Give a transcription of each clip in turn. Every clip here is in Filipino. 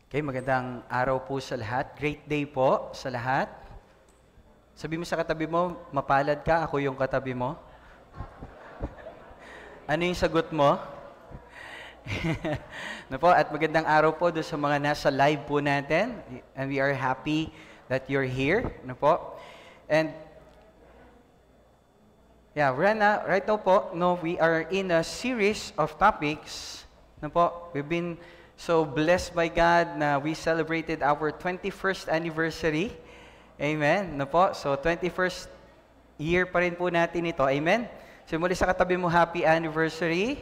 Okay, magandang araw po sa lahat. Great day po sa lahat. Sabi mo sa katabi mo, mapalad ka, ako yung katabi mo. Ano yung sagot mo? No po, at magandang araw po doon sa mga nasa live po natin. And we are happy that you're here. No po. And yeah, right now po, no, we are in a series of topics. No po, we've been so blessed by God na we celebrated our 21st anniversary. Amen. No po? So 21st year pa rin po natin ito. Amen. So muli sa katabi mo, happy anniversary.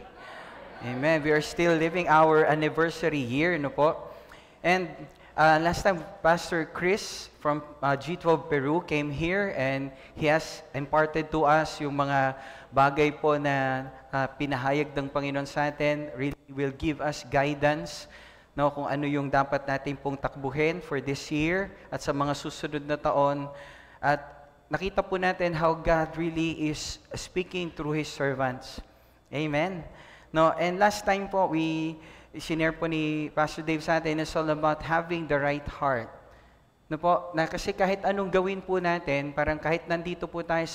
Amen. We are still living our anniversary year, no po? And last time, Pastor Chris from G12 Peru came here and he has imparted to us yung mga bagay po na pinahayag ng Panginoon sa atin, really will give us guidance, no, kung ano yung dapat natin pong takbuhin for this year at sa mga susunod na taon. At nakita po natin how God really is speaking through His servants. Amen. No, and last time po, sinare po ni Pastor Dave sa atin, it's all about having the right heart. No po, na kasi kahit anong gawin po natin, parang kahit nandito po tayo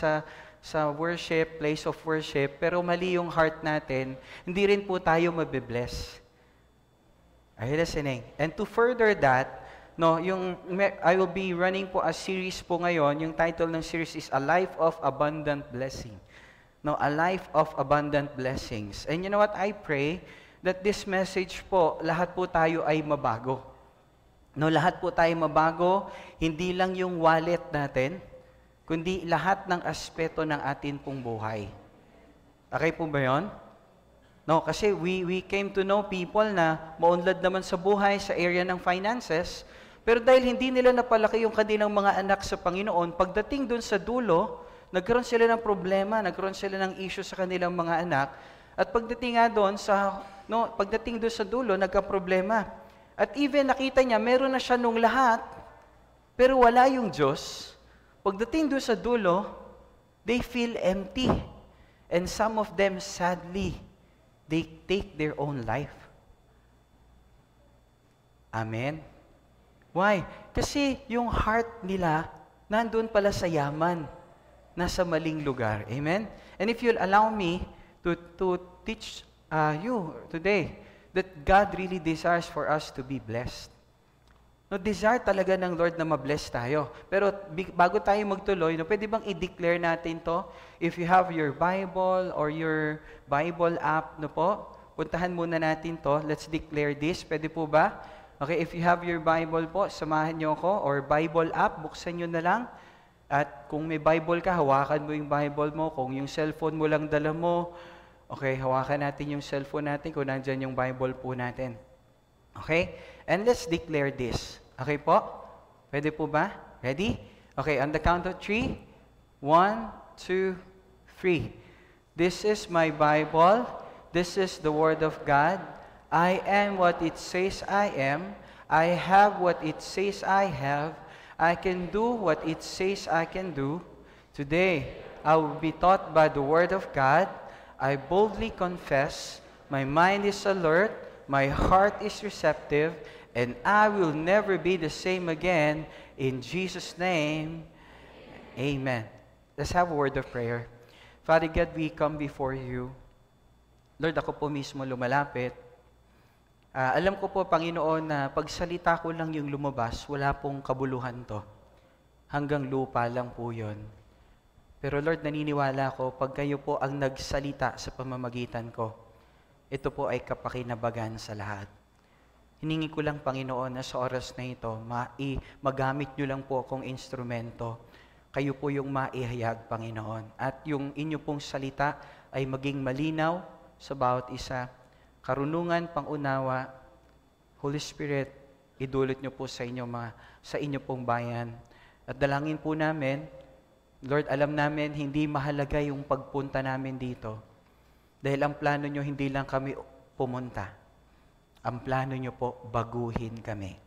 sa worship, place of worship, pero mali yung heart natin, hindi rin po tayo mabibless. Are you listening? And to further that, no, I will be running po a series po ngayon. Yung title ng series is A Life of Abundant Blessing. No, A Life of Abundant Blessings. And you know what? I pray that this message po, lahat po tayo ay mabago. No, lahat po tayo mabago, hindi lang yung wallet natin, kundi lahat ng aspeto ng atin pong buhay. Okay po ba yun? No, kasi we came to know people na maunlad naman sa buhay sa area ng finances, pero dahil hindi nila napalaki yung kanilang mga anak sa Panginoon, pagdating dun sa dulo, nagkaroon sila ng problema, nagkaroon sila ng issue sa kanilang mga anak, at pagdating nga doon pagdating doon sa dulo, nagka-problema. At even nakita niya, meron na siya nung lahat, pero wala yung Diyos. Pagdating doon sa dulo, they feel empty. And some of them, sadly, they take their own life. Amen? Why? Kasi yung heart nila, nandun pala sa yaman, nasa maling lugar. Amen? And if you'll allow me to teach you today, that God really desires for us to be blessed. No, desire talaga ng Lord na mabless tayo. Pero bago tayo magtuloy, no, pwede bang i-declare natin to? If you have your Bible or your Bible app, no po, puntahan muna natin to. Let's declare this. Pwede po ba? Okay, if you have your Bible po, samahan nyo ako, or Bible app, buksan nyo na lang. At kung may Bible ka, hawakan mo yung Bible mo. Kung yung cellphone mo lang dala mo, okay, hawakan natin yung cellphone natin kung nandyan yung Bible po natin. Okay? And let's declare this. Okay po? Pwede po ba? Ready? Okay, on the count of 3. 1, 2, 3. This is my Bible. This is the Word of God. I am what it says I am. I have what it says I have. I can do what it says I can do. Today, I will be taught by the Word of God. I boldly confess. My mind is alert. My heart is receptive, and I will never be the same again. In Jesus' name, amen. Let's have a word of prayer. Father God, we come before you. Lord, ako po mismo lumalapit. Alam ko po, Panginoon, na pagsalita ko lang yung lumabas, wala pong kabuluhan to. Hanggang lupa lang po yun. Pero Lord, naniniwala ko, pag kayo po ang nagsalita sa pamamagitan ko, ito po ay kapakinabagan sa lahat. Hiningi ko lang, Panginoon, na sa oras na ito, magamit nyo lang po akong instrumento. Kayo po yung maihayag, Panginoon. At yung inyo pong salita ay maging malinaw sa bawat isa. Karunungan, pangunawa, Holy Spirit, idulot nyo po sa inyo pong bayan. At dalangin po namin, Lord, alam namin, hindi mahalaga yung pagpunta namin dito. Dahil ang plano nyo, hindi lang kami pumunta. Ang plano nyo po, baguhin kami.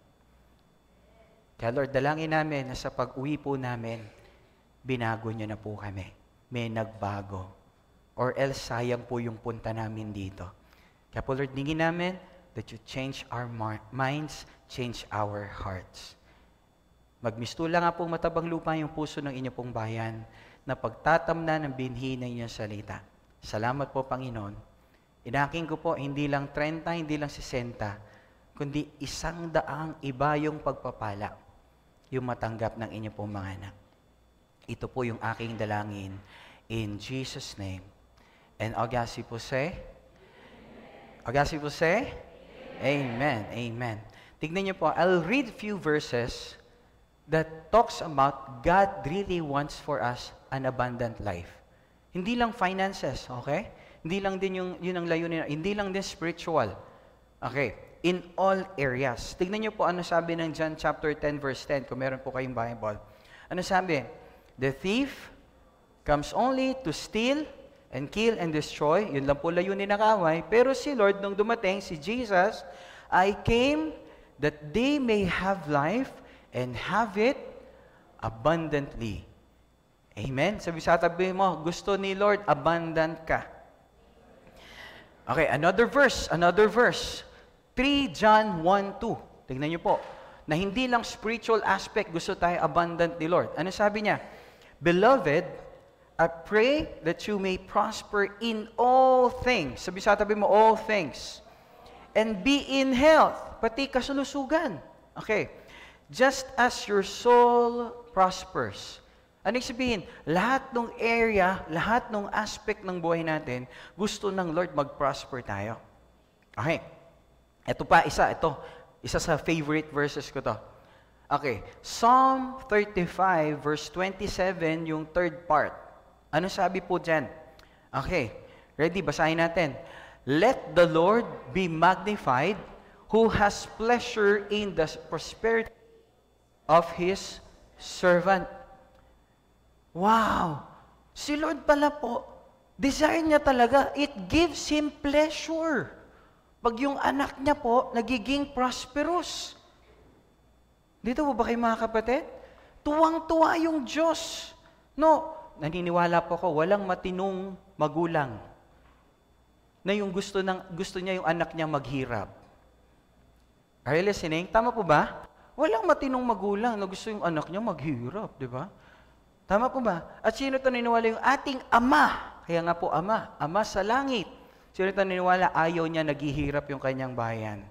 Kaya Lord, dalangin namin na sa pag-uwi po namin, binago nyo na po kami. May nagbago. Or else, sayang po yung punta namin dito. Kaya po Lord, ningin namin, that you change our minds, change our hearts. Magmistula nga pong matabang lupa yung puso ng inyo pong bayan na pagtatamnan ng binhi ng inyong salita. Salamat po, Panginoon. Inaking ko po, hindi lang 30, hindi lang 60, kundi 100 iba yung pagpapala, yung matanggap ng inyo pong mga anak. Ito po yung aking dalangin. In Jesus' name. And Agassi po say? Agassi po say? Amen. Amen. Tignan niyo po, I'll read a few verses that talks about God really wants for us an abundant life. Hindi lang finances, okay? Hindi lang din yun ang layunin, hindi lang din spiritual. Okay, in all areas. Tignan niyo po ano sabi ng John chapter 10 verse 10 kung meron po kayong Bible. Ano sabi? The thief comes only to steal and kill and destroy. Yun lang po layunin ng away. Pero si Lord, nung dumating, si Jesus, I came that they may have life and have it abundantly. Amen? Sabi sa tabi mo, gusto ni Lord, abundant ka. Okay, another verse. 3 John 1:2. Tingnan niyo po, na hindi lang spiritual aspect gusto tayo abundant ni Lord. Ano sabi niya? Beloved, I pray that you may prosper in all things. Sabi sa tabi mo, all things. And be in health, pati kasulusugan. Okay. Just as your soul prospers. Ano sabihin? Lahat ng area, lahat ng aspect ng buhay natin, gusto ng Lord mag-prosper tayo. Okay. Ito pa, isa sa favorite verses ko to. Okay. Psalm 35 verse 27, yung third part. Ano sabi po dyan? Okay. Ready? Basahin natin. Let the Lord be magnified who has pleasure in the prosperity of His servant. Wow! Si Lord pala po, desire niya talaga, it gives Him pleasure. Pag yung anak niya po, nagiging prosperous. Dito po ba kayo mga kapatid? Tuwang-tuwa yung Diyos. No, naniniwala po ako, walang matinong magulang na yung gusto niya yung anak niya maghirap. Are you listening? Tama po ba? Walang matinong magulang na gusto yung anak niya maghirap, di ba? Tama po ba? At sino ito naniniwala? Yung ating Ama. Kaya nga po Ama. Ama sa langit. Sino ito naniniwala? Ayaw niya naghihirap yung kanyang bayan.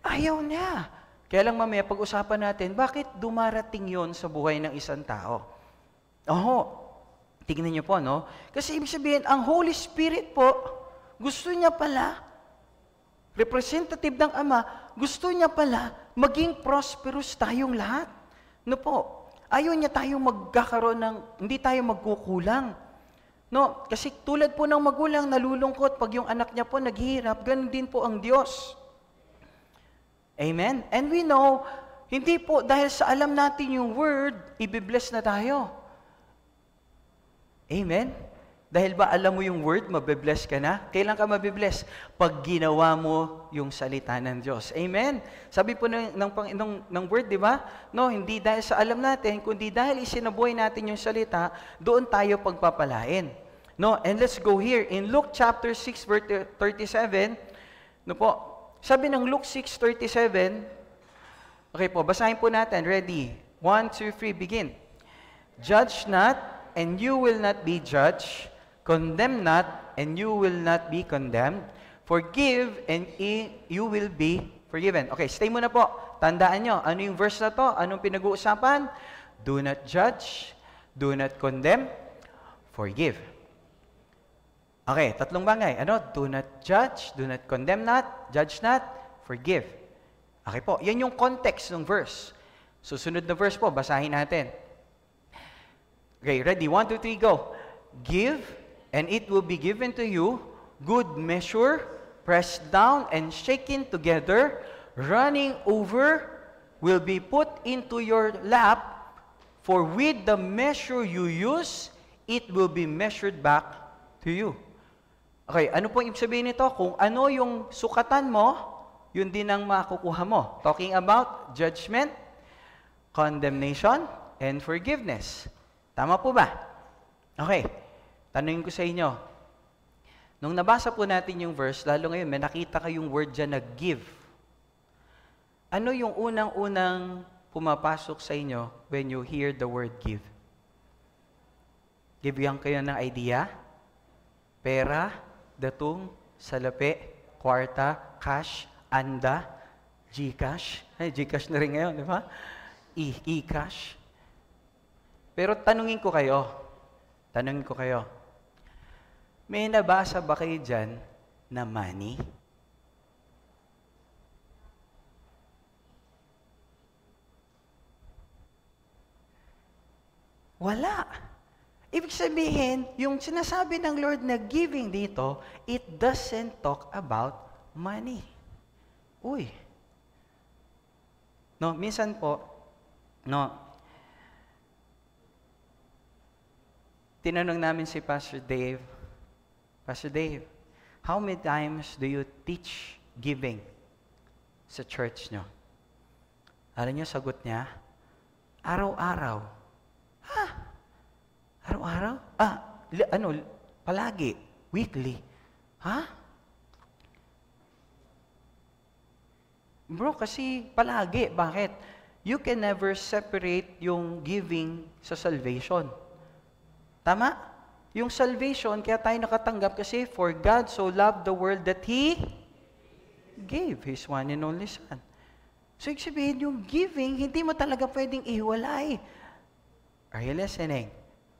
Ayaw niya. Kaya lang mamaya pag-usapan natin, bakit dumarating yon sa buhay ng isang tao? Tingnan niyo po, no? Kasi ibig sabihin, ang Holy Spirit po, gusto niya pala, representative ng Ama, gusto niya pala, maging prosperous tayong lahat. No po? Ayaw niya tayong magkakaroon ng, hindi tayo magkukulang. No? Kasi tulad po ng magulang, nalulungkot pag yung anak niya po naghihirap, ganun din po ang Diyos. Amen? And we know, hindi po dahil sa alam natin yung word, ibibless na tayo. Amen? Dahil ba alam mo yung word, mabibless ka na? Kailan ka mabibless? Pag ginawa mo yung salita ng Diyos. Amen? Sabi po ng word, di ba? No, hindi dahil sa alam natin, kundi dahil isinabuhay natin yung salita, doon tayo pagpapalain. No, and let's go here. In Luke chapter 6, verse 37, no po, sabi ng Luke 6:37, okay po, basahin po natin. Ready? 1, 2, 3, begin. Judge not, and you will not be judged. Condemn not, and you will not be condemned. Forgive, and you will be forgiven. Okay, stay muna po. Tandaan nyo, ano yung verse na to? Anong pinag-uusapan? Do not judge, do not condemn, forgive. Okay, tatlong bagay. Ano? Do not judge, do not condemn not, judge not, forgive. Okay po, yan yung context ng verse. Susunod na verse po, basahin natin. Okay, ready? 1, 2, 3, go. Give, and it will be given to you, good measure, pressed down and shaken together, running over, will be put into your lap, for with the measure you use, it will be measured back to you. Okay, ano po ibig sabihin nito? Kung ano yung sukatan mo, yun din ang makukuha mo. Talking about judgment, condemnation, and forgiveness. Tama po ba? Okay. Tanungin ko sa inyo, Nung nabasa po natin yung verse, lalo ngayon, may nakita kayong word dyan na give. Ano yung unang-unang pumapasok sa inyo when you hear the word give? Bibigyan kayo ng idea? Pera, datong, salapi, kwarta, cash, anda, Gcash. Ay, Gcash na rin ngayon, di ba? E-cash. Pero tanungin ko kayo, may nabasa ba kayo dyan na money? Wala. Ibig sabihin, yung sinasabi ng Lord na giving dito, it doesn't talk about money. Uy. No, minsan po, tinanong namin si Pastor Dave, how many times do you teach giving sa church nyo? Alam nyo, sagot niya, araw-araw. Ha? Araw-araw? Palagi. Weekly. Ha? Bro, kasi palagi. Bakit? You can never separate yung giving sa salvation. Tama? Yung salvation, kaya tayo nakatanggap kasi for God so loved the world that He gave His one and only Son. So, ibig sabihin, yung giving, hindi mo talaga pwedeng ihiwalay. Are you listening?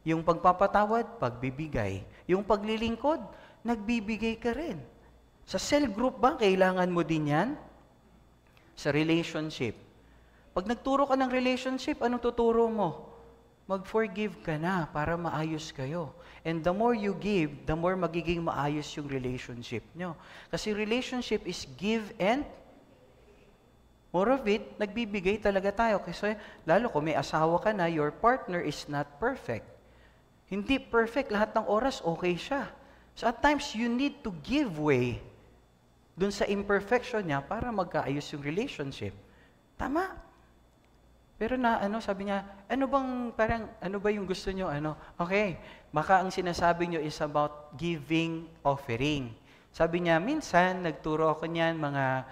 Yung pagpapatawad, pagbibigay. Yung paglilingkod, nagbibigay ka rin. Sa cell group ba, kailangan mo din yan? Sa relationship. Pag nagturo ka ng relationship, anong tuturo mo? Mag-forgive ka na para maayos kayo. And the more you give, the more magiging maayos yung relationship nyo. Kasi relationship is give and more of it, nagbibigay talaga tayo. Kasi lalo kung may asawa ka na, your partner is not perfect. Hindi perfect. Lahat ng oras, okay siya. So at times, you need to give way dun sa imperfection niya para magkaayos yung relationship. Tama. Pero sabi niya, ano ba yung gusto niyo? Okay, baka ang sinasabi niyo is about giving offering. Sabi niya, minsan, nagturo ako niyan mga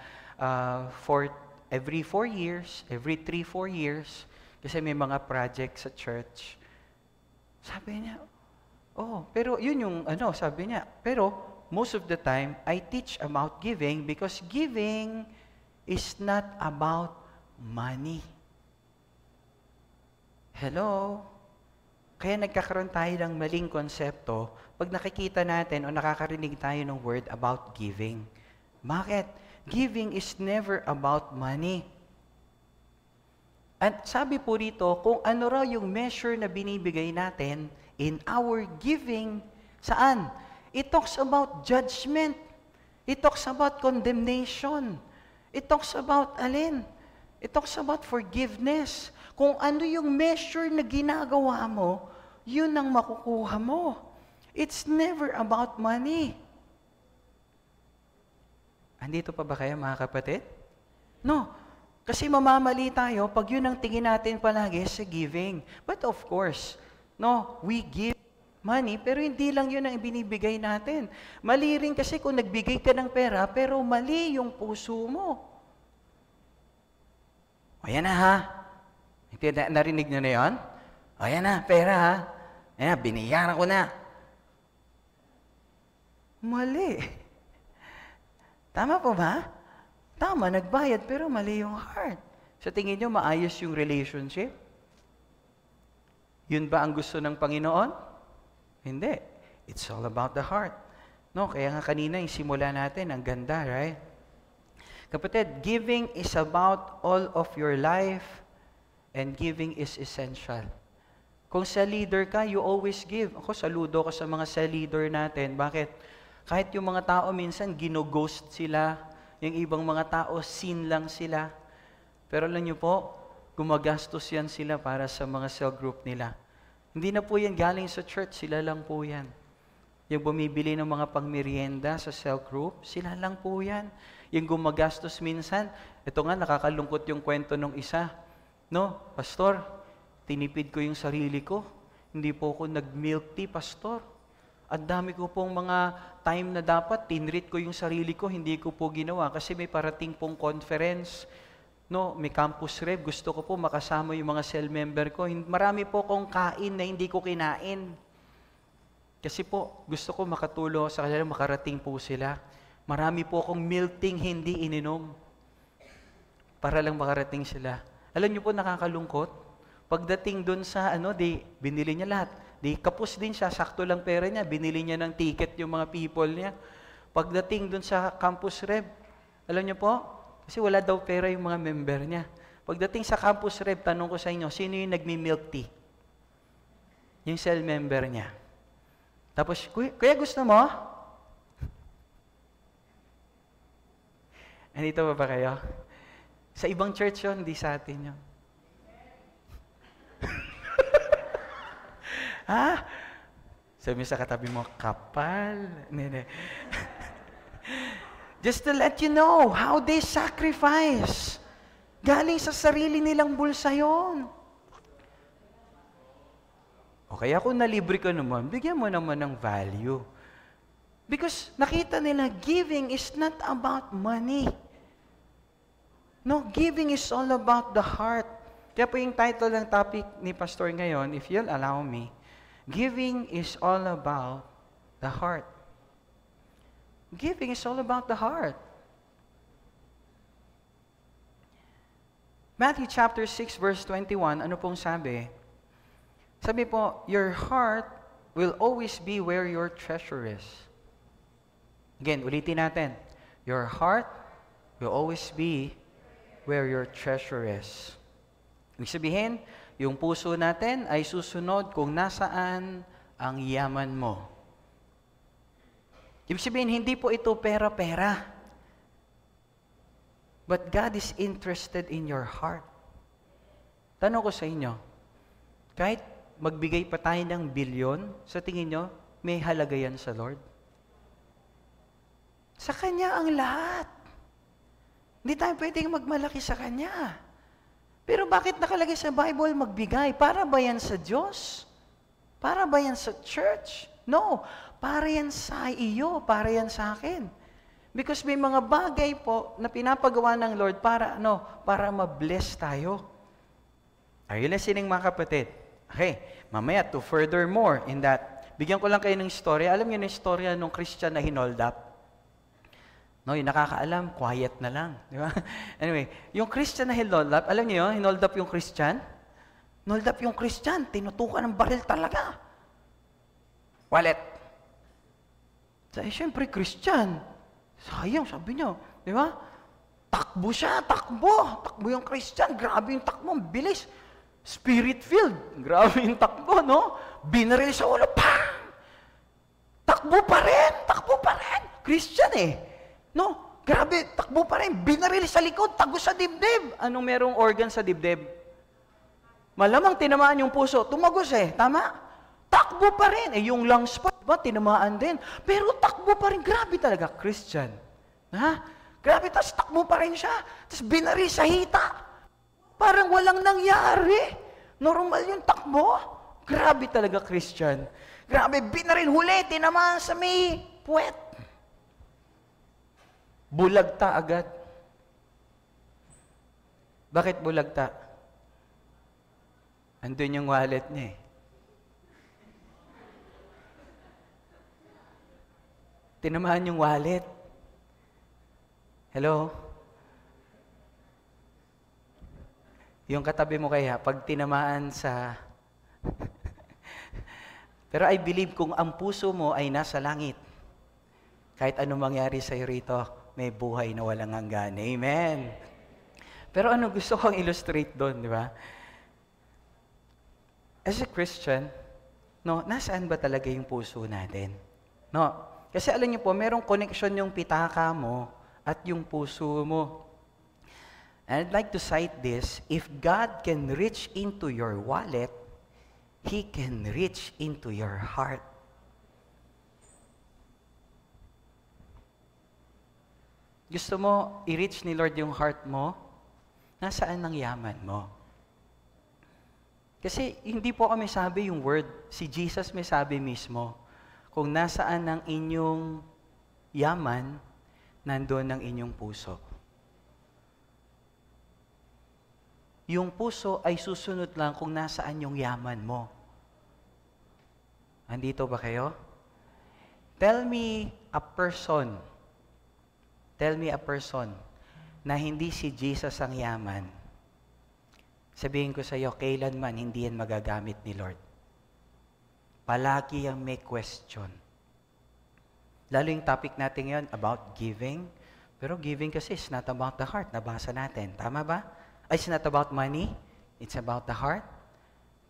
every 4 years, every 3-4 years, kasi may mga project sa church. Sabi niya, pero yun yung sabi niya. Pero most of the time, I teach about giving because giving is not about money. Hello? Kaya nagkakaroon tayo ng maling konsepto pag nakikita natin o nakakarinig tayo ng word about giving. Bakit? Giving is never about money. At sabi po rito, kung ano raw yung measure na binibigay natin in our giving, saan? It talks about judgment. It talks about condemnation. It talks about It talks about forgiveness. Kung ano yung measure na ginagawa mo, yun ang makukuha mo. It's never about money. Andito pa ba kayo, mga kapatid? No. Kasi mamamali tayo pag yun ang tingin natin palagi sa giving. But of course, we give money, pero hindi lang yun ang ibinibigay natin. Mali rin kasi kung nagbigay ka ng pera, pero mali yung puso mo. Ayan na ha. Narinig nyo na yun? Ayan na, pera ha. Ayan, biniyaran ko na. Mali. Tama po ba? Tama, nagbayad, pero mali yung heart. Sa tingin nyo, maayos yung relationship? Yun ba ang gusto ng Panginoon? Hindi. It's all about the heart. Kaya nga kanina, yung simula natin, ang ganda, right? Kapatid, giving is about all of your life, and giving is essential. Kung cell leader ka, you always give. Ako, saludo ko sa mga cell leader natin. Bakit? Kahit yung mga tao minsan, gino-ghost sila. Yung ibang mga tao, sin lang sila. Pero alam nyo po, gumagastos yan sila para sa mga cell group nila. Hindi na po yan galing sa church, sila lang po yan. Yung bumibili ng mga pangmerienda sa cell group, sila lang po yan. Yung gumagastos minsan, ito nga, nakakalungkot yung kwento ng isa. Pastor, tinipid ko yung sarili ko. Hindi po ako nag-milk tea, Pastor. Ang dami ko pong mga time na dapat tinreat ko yung sarili ko, hindi ko po ginawa kasi may parating pong conference. No, may campus rep, gusto ko po makasama yung mga cell member ko. Marami po akong kain na hindi ko kinain. Kasi po, gusto ko makatulong sa kanila, makarating po sila. Marami po akong milking hindi ininom para lang makarating sila. Alam niyo po, nakakalungkot. Pagdating doon sa, binili niya lahat. Kapos din siya, sakto lang pera niya, binili niya ng ticket yung mga people niya. Pagdating doon sa campus rep, alam niyo po, kasi wala daw pera yung mga member niya. Pagdating sa campus rep, tanong ko sa inyo, sino yung nagmi-milk tea? Yung cell member niya. Tapos, kuya gusto mo? Andito ba kayo? Sa ibang church yun, hindi sa atin yun. Ha? Sabi sa katabi mo, kapal. Hindi. Just to let you know how they sacrifice. Galing sa sarili nilang bulsa yun. O kaya kung nalibre ka naman, bigyan mo naman ng value. Because nakita nila, giving is not about money. No, giving is all about the heart. Kaya po yung title ng topic ni Pastor ngayon, if you'll allow me, giving is all about the heart. Giving is all about the heart. Matthew chapter 6 verse 21, ano pong sabi? Sabi po, your heart will always be where your treasure is. Again, ulitin natin. Your heart will always be where your treasure is. Ibig sabihin, yung puso natin ay susunod kung nasaan ang yaman mo. Ibig sabihin, hindi po ito pera-pera. But God is interested in your heart. Tanong ko sa inyo, kahit magbigay pa tayo ng bilyon, sa tingin nyo, may halaga yan sa Lord? Sa Kanya ang lahat. Hindi tayo pwedeng magmalaki sa Kanya. Pero bakit nakalagay sa Bible magbigay? Para ba yan sa Diyos? Para ba yan sa church? No. Para yan sa iyo. Para yan sa akin. Because may mga bagay po na pinapagawa ng Lord para para ma-bless tayo. Are you listening, mga kapatid? Okay. Mamaya, to further more in that, bigyan ko lang kayo ng story. Alam niyo na yung storya ng Christian na hinold up? No, yung nakakaalam, quiet na lang. Di ba? Anyway, yung Christian na hinold up, alam niyo yun, hinold up yung Christian? Hinold up yung Christian, tinutukan ng baril talaga. Wallet. Siyempre, Christian. Sayang, sabi niyo. Di ba? Takbo siya, takbo. Takbo yung Christian, grabe yung takbo, bilis. Spirit-filled, grabe yung takbo, no? Binaril sa ulo, pang! Takbo pa rin. Christian eh. No, grabe, takbo pa rin. Binaril sa likod, tagos sa dibdib. Anong merong organ sa dibdib? Malamang tinamaan yung puso. Tumagos eh, tama? Takbo pa rin. Eh, yung lungs pa, diba, tinamaan din. Pero takbo pa rin. Grabe talaga, Christian. Ha? Grabe, tapos takbo pa rin siya. Tapos binaril sa hita. Parang walang nangyari. Normal yung takbo. Grabe talaga, Christian. Grabe, binaril huli, tinamaan sa may puwet. Bulagta agad. Bakit bulagta? Andun yung wallet niya eh. Tinamaan yung wallet. Hello? Yung katabi mo kaya, pag tinamaan sa... Pero I believe kung ang puso mo ay nasa langit, kahit anong mangyari sa'yo rito, may buhay na walang hanggan. Amen. Pero ano gusto kong illustrate doon, di ba? As a Christian, nasaan ba talaga yung puso natin? No, kasi alam niyo po, merong connection yung pitaka mo at yung puso mo. And I'd like to cite this, if God can reach into your wallet, He can reach into your heart. Gusto mo i-reach ni Lord yung heart mo? Nasaan ang yaman mo? Kasi hindi po kami sabi yung word, si Jesus may sabi mismo. Kung nasaan ang inyong yaman, nandoon ang inyong puso. Yung puso ay susunod lang kung nasaan yung yaman mo. Andito ba kayo? Tell me a person na hindi si Jesus ang yaman. Sabihin ko sa iyo, kailanman hindi yan magagamit ni Lord. Palagi ang may question. Lalo yung topic natin ngayon about giving. Pero giving kasi is not about the heart. Nabasa natin. Tama ba? It's not about money. It's about the heart.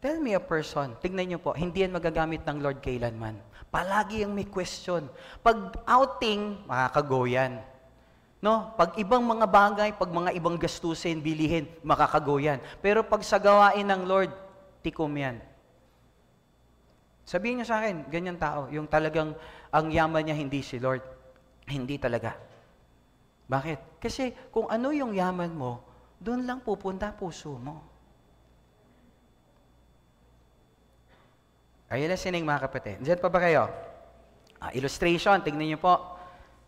Tell me a person. Tignan niyo po, hindi yan magagamit ng Lord kailanman. Palagi ang may question. Pag outing, makakago yan. No? Pag ibang mga bagay, pag mga ibang gastusin, bilihin, makakago yan. Pero pag sa gawain ng Lord, tikom yan. Sabihin niyo sa akin, ganyan tao, yung talagang ang yaman niya hindi si Lord. Hindi talaga. Bakit? Kasi kung ano yung yaman mo, doon lang pupunta puso mo. Are you listening, mga kapatid? Diyan pa ba kayo? Illustration, tingnan niyo po.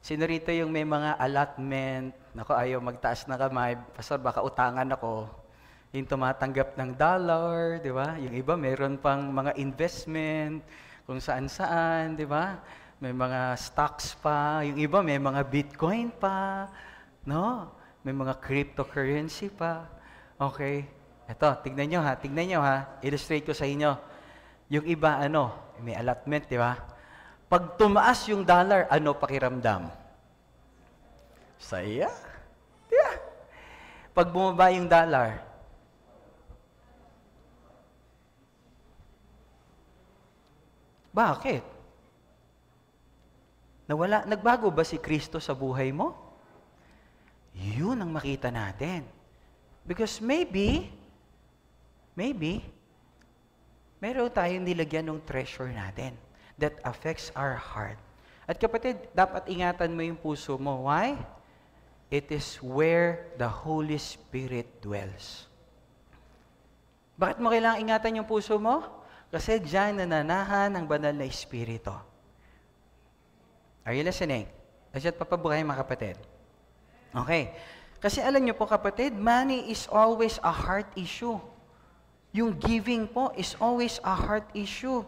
Sino rito yung may mga allotment? Naku, ayaw magtaas na kamay. Pastor, baka utangan ako. Yung tumatanggap ng dollar, di ba? Yung iba, meron pang mga investment, kung saan-saan, di ba? May mga stocks pa. Yung iba, may mga Bitcoin pa. No? May mga cryptocurrency pa. Okay. Ito, tignan nyo ha. Illustrate ko sa inyo. Yung iba, may allotment, di ba? Pag tumaas yung dollar, ano pakiramdam? Saya. Di ba? Pag bumaba yung dollar, bakit? Nagbago ba si Kristo sa buhay mo? Yun ang makita natin. Because maybe, meron tayong nilagyan ng treasure natin that affects our heart. At kapatid, dapat ingatan mo yung puso mo. Why? It is where the Holy Spirit dwells. Bakit mo kailangang ingatan yung puso mo? Kasi diyan nananahan ang banal na Espiritu. Are you listening? At papabuhay mga kapatid. Okay. Kasi alam niyo po kapatid, money is always a heart issue. Yung giving po is always a heart issue.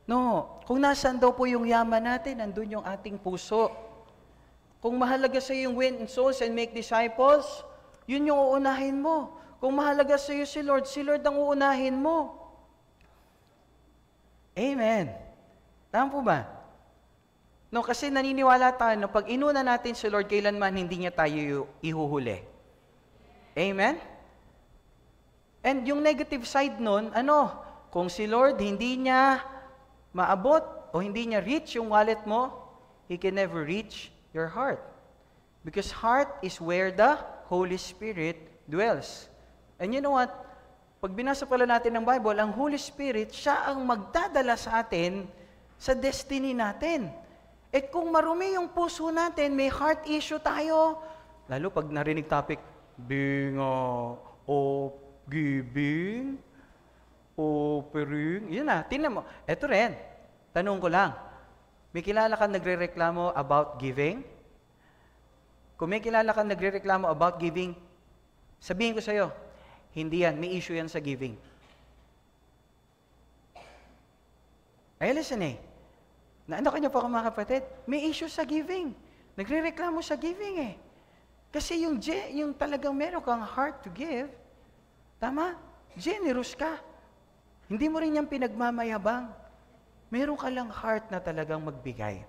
No, kung nasaan daw po yung yaman natin, nandun yung ating puso. Kung mahalaga sa yung win souls and make disciples, yun yung uunahin mo. Kung mahalaga sa iyo si Lord ang uunahin mo. Amen. Tama po ba? No, kasi naniniwala tayo na pag inuna natin si Lord, kailanman hindi niya tayo ihuhuli. Amen? And yung negative side nun, kung si Lord hindi niya maabot o hindi niya reach yung wallet mo, He can never reach your heart. Because heart is where the Holy Spirit dwells. And you know what? Pag binasa pala natin ng Bible, ang Holy Spirit, siya ang magdadala sa atin sa destiny natin. At kung marumi yung puso natin, may heart issue tayo, lalo pag narinig topic, giving, offering, yun na, tingnan mo. Eto rin, tanong ko lang, may kilala kang nagre-reklamo about giving? Kung may kilala kang nagre-reklamo about giving, sabihin ko sa'yo, hindi yan, may issue yan sa giving. Ay, listen Naano niyo po ako mga kapatid? May issue sa giving. Nagre-reklamo sa giving Kasi yung talagang meron kang heart to give, tama? Generous ka. Hindi mo rin yan pinagmamayabang. Meron ka lang heart na talagang magbigay.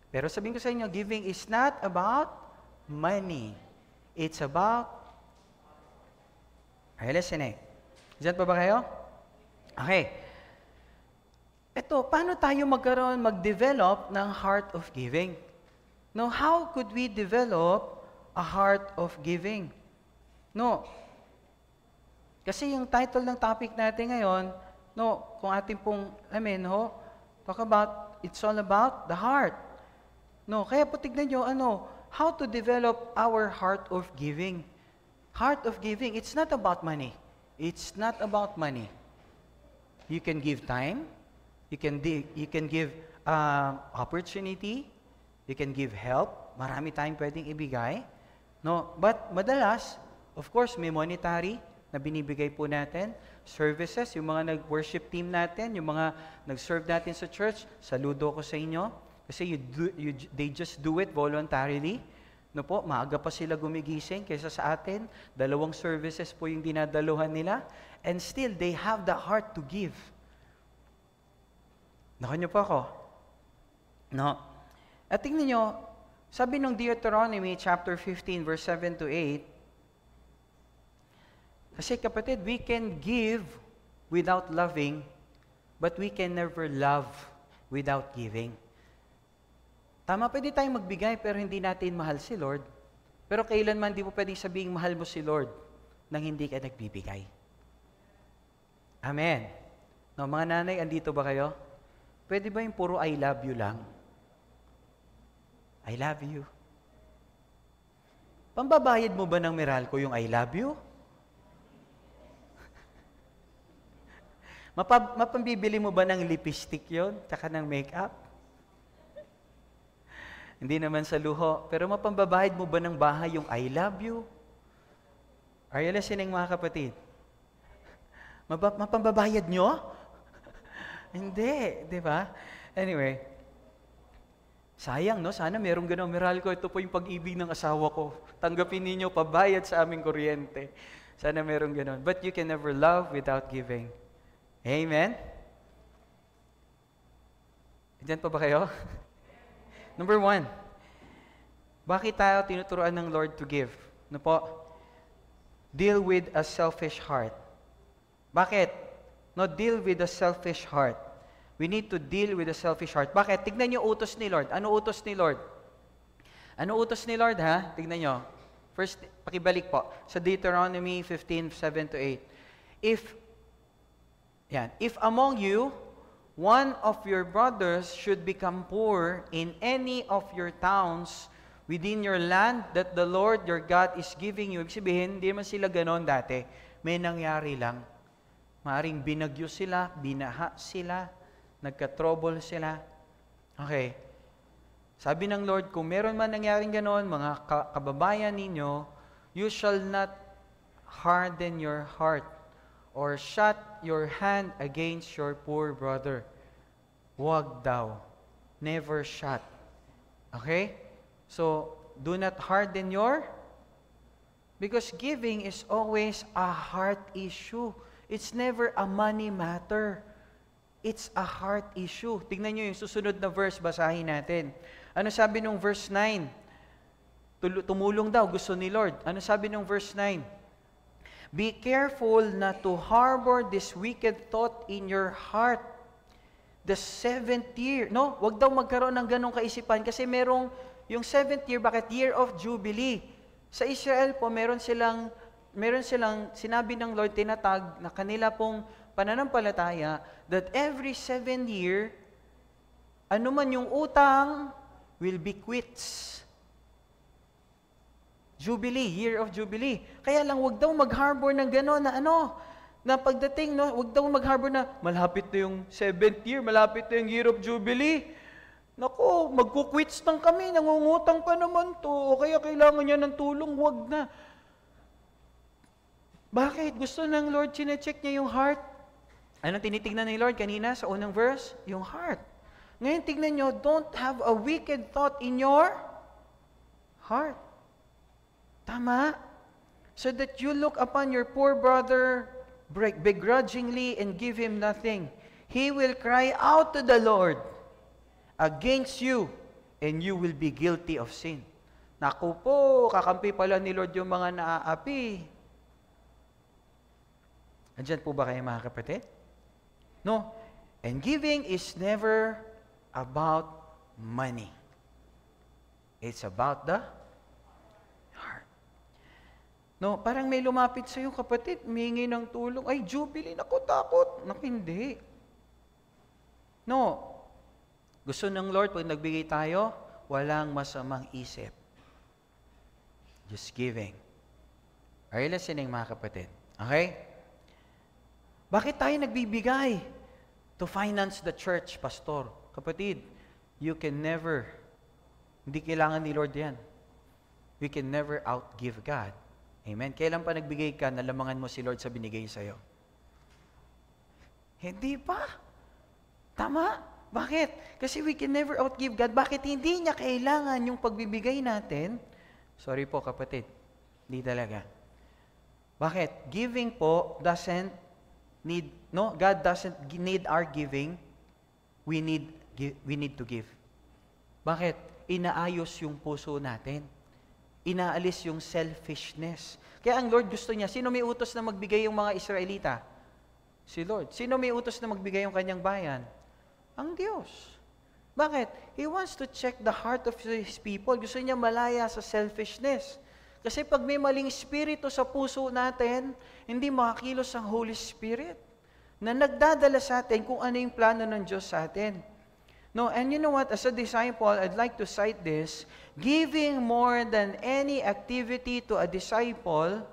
Pero sabihin ko sa inyo, giving is not about money. It's about... Ay, listen Diyan pa ba kayo? Okay. Ito, paano tayo mag-develop ng heart of giving? No, how could we develop a heart of giving? No. Kasi yung title ng topic natin ngayon, kung ating pong, talk about, it's all about the heart. No, kaya po tignan nyo, how to develop our heart of giving. Heart of giving, it's not about money. It's not about money. You can give time. You can give opportunity, you can give help, marami tayong pwedeng ibigay. No? But madalas, of course, may monetary na binibigay po natin, services, yung mga nag-worship team natin, yung mga nag-serve natin sa church, saludo ko sa inyo. Kasi they just do it voluntarily. No po, maaga pa sila gumigising kaysa sa atin. 2 services po yung dinadaluhan nila. And still, they have the heart to give. Naku niyo po ako. No? At tingnan nyo, sabi ng Deuteronomy chapter 15 verse 7 to 8, kasi kapatid, we can give without loving, but we can never love without giving. Tama, pwede tayong magbigay pero hindi natin mahal si Lord. Pero kailanman di mo pwedeng sabihin mahal mo si Lord nang hindi ka nagbibigay. Amen. No, mga nanay, andito ba kayo? Pwede ba yung puro I love you lang? I love you. Pambabayad mo ba ng Meralco yung I love you? Mapambibili mo ba ng lipstick yon, tsaka ng makeup? Hindi naman sa luho. Pero mapambabayad mo ba ng bahay yung I love you? Are you listening, mga kapatid? Mapambabayad nyo? Hindi, di ba? Anyway, sayang, no? Sana merong ganun. Meralco, ito po yung pag-ibig ng asawa ko. Tanggapin ninyo, pabayad sa aming kuryente. Sana merong ganun. But you can never love without giving. Amen? Diyan pa ba kayo? Number 1, bakit tayo tinuturuan ng Lord to give? Ano po? Deal with a selfish heart. Bakit? No, deal with a selfish heart. We need to deal with a selfish heart. Bakit? Tignan niyo utos ni Lord. Ano utos ni Lord? Ano utos ni Lord, ha? Tignan niyo. First, pakibalik po. Sa Deuteronomy 15, 7 to 8. If among you, one of your brothers should become poor in any of your towns within your land that the Lord your God is giving you. Ibig sabihin, hindi naman sila ganon dati. May nangyari lang. Maaring binagyo sila, binaha sila, nagka-trouble sila. Okay. Sabi ng Lord, kung meron man nangyaring ganon, mga kababayan ninyo, you shall not harden your heart or shut your hand against your poor brother. Huwag daw. Never shut. Okay? So, do not harden your... Because giving is always a heart issue. It's never a money matter. It's a heart issue. Tingnan nyo yung susunod na verse, basahin natin. Ano sabi nung verse 9? Tumulong daw, gusto ni Lord. Ano sabi nung verse 9? Be careful not to harbor this wicked thought in your heart. The 7th year. No, wag daw magkaroon ng ganong kaisipan kasi merong yung 7th year, bakit? Year of Jubilee. Sa Israel po, meron silang sinabi ng Lord, tinatag na kanila pong pananampalataya that every 7 year, ano man yung utang, will be quits. Jubilee, year of Jubilee. Kaya lang, wag daw mag-harbor ng gano'n na pagdating, no, wag daw mag-harbor na, malapit na yung 7th year, malapit na yung year of Jubilee. Naku, magkukwits lang kami, nangungutang pa naman to, o kaya kailangan niya ng tulong, wag na. Bakit? Gusto ng Lord, chinecheck niya yung heart. Anong tinitignan ni Lord kanina sa unang verse? Yung heart. Ngayon, tignan nyo, don't have a wicked thought in your heart. Tama? So that you look upon your poor brother begrudgingly and give him nothing. He will cry out to the Lord against you, and you will be guilty of sin. Naku po, kakampi pala ni Lord yung mga naaapi. Andyan po ba kayo, mga kapatid? No. And giving is never about money. It's about the heart. No, parang may lumapit sa iyo, kapatid, humingi ng tulong. Ay, Jubilee, naku, takot. Naku, hindi. No. Gusto ng Lord, pag nagbigay tayo, walang masamang isip. Just giving. Are you listening, mga kapatid? Okay? Bakit tayo nagbibigay? To finance the church, pastor. kapatid, hindi kailangan ni Lord yan. We can never outgive God. Amen? Kailan pa nagbigay ka, nalamangan mo si Lord sa binigay sa'yo? Hindi pa. Tama? Bakit? Kasi we can never outgive God. Bakit hindi niya kailangan yung pagbibigay natin? Sorry po, kapatid. Hindi talaga. Bakit? Giving po God doesn't need our giving. We need to give. Bakit? Inaayos yung puso natin. Inaalis yung selfishness. Kaya ang Lord gusto niya, sino may utos na magbigay yung mga Israelita? Si Lord. Sino may utos na magbigay yung kanyang bayan? Ang Diyos. Bakit? He wants to check the heart of His people. Gusto niya malaya sa selfishness. Kasi pag may maling spirito sa puso natin, hindi makakilos ang Holy Spirit na nagdadala sa atin kung ano yung plano ng Diyos sa atin. No, and you know what? As a disciple, I'd like to cite this. Giving more than any activity to a disciple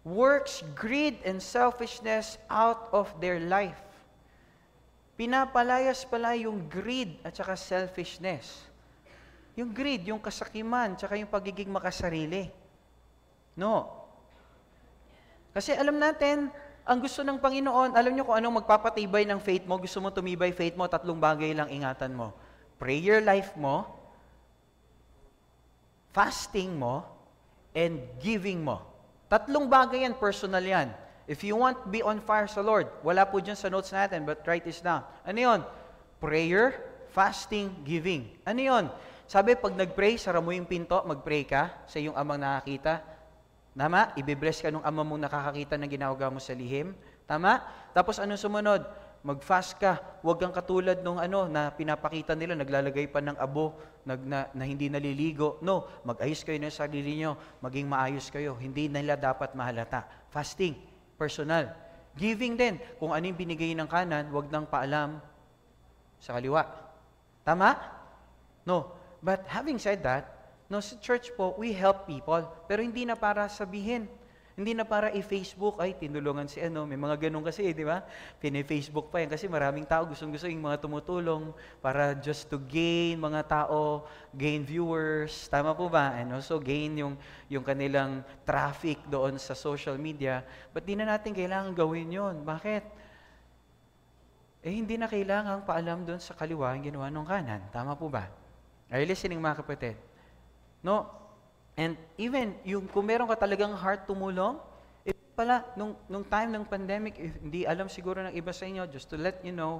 works greed and selfishness out of their life. Pinapalayas pala yung greed at saka selfishness. Yung greed, yung kasakiman, tsaka yung pagiging makasarili. No. Kasi alam natin, ang gusto ng Panginoon, alam nyo kung anong magpapatibay ng faith mo, gusto mo tumibay faith mo, 3 bagay lang ingatan mo. Prayer life mo, fasting mo, and giving mo. 3 bagay yan, personal yan. If you want to be on fire sa Lord, wala po dyan sa notes natin, but write this down. Ano yun? Prayer, fasting, giving. Ano yun? Sabi, pag nag-pray, sara mo yung pinto, mag-pray ka sa iyong amang nakakita. Tama? Ibibless ka nung ama mong nakakakita ng ginagawa mo sa lihim. Tama? Tapos anong sumunod? Mag-fast ka. Huwag kang katulad nung na pinapakita nila, naglalagay pa ng abo, na hindi naliligo. No, mag-ayos kayo ng sarili nyo, maging maayos kayo. Hindi nila dapat mahalata. Fasting, personal. Giving din. Kung ano yung binigay ng kanan, huwag nang paalam sa kaliwa. Tama? No. But having said that, no, sa church po, we help people, pero hindi na para sabihin. Hindi na para i-Facebook, ay, tinulungan si may mga ganun kasi, di ba? Pini-Facebook pa yan kasi maraming tao gustong-gusto yung mga tumutulong para just to gain mga tao, gain viewers, tama po ba? And also gain yung kanilang traffic doon sa social media. But di na natin kailangan gawin yon. Bakit? Hindi na kailangan paalam doon sa kaliwa ang ginawa ng kanan. Tama po ba? Are you listening, mga kapatid? No? And even, kung meron ka talagang heart tumulong, pala, nung time ng pandemic, hindi alam siguro ng iba sa inyo, just to let you know,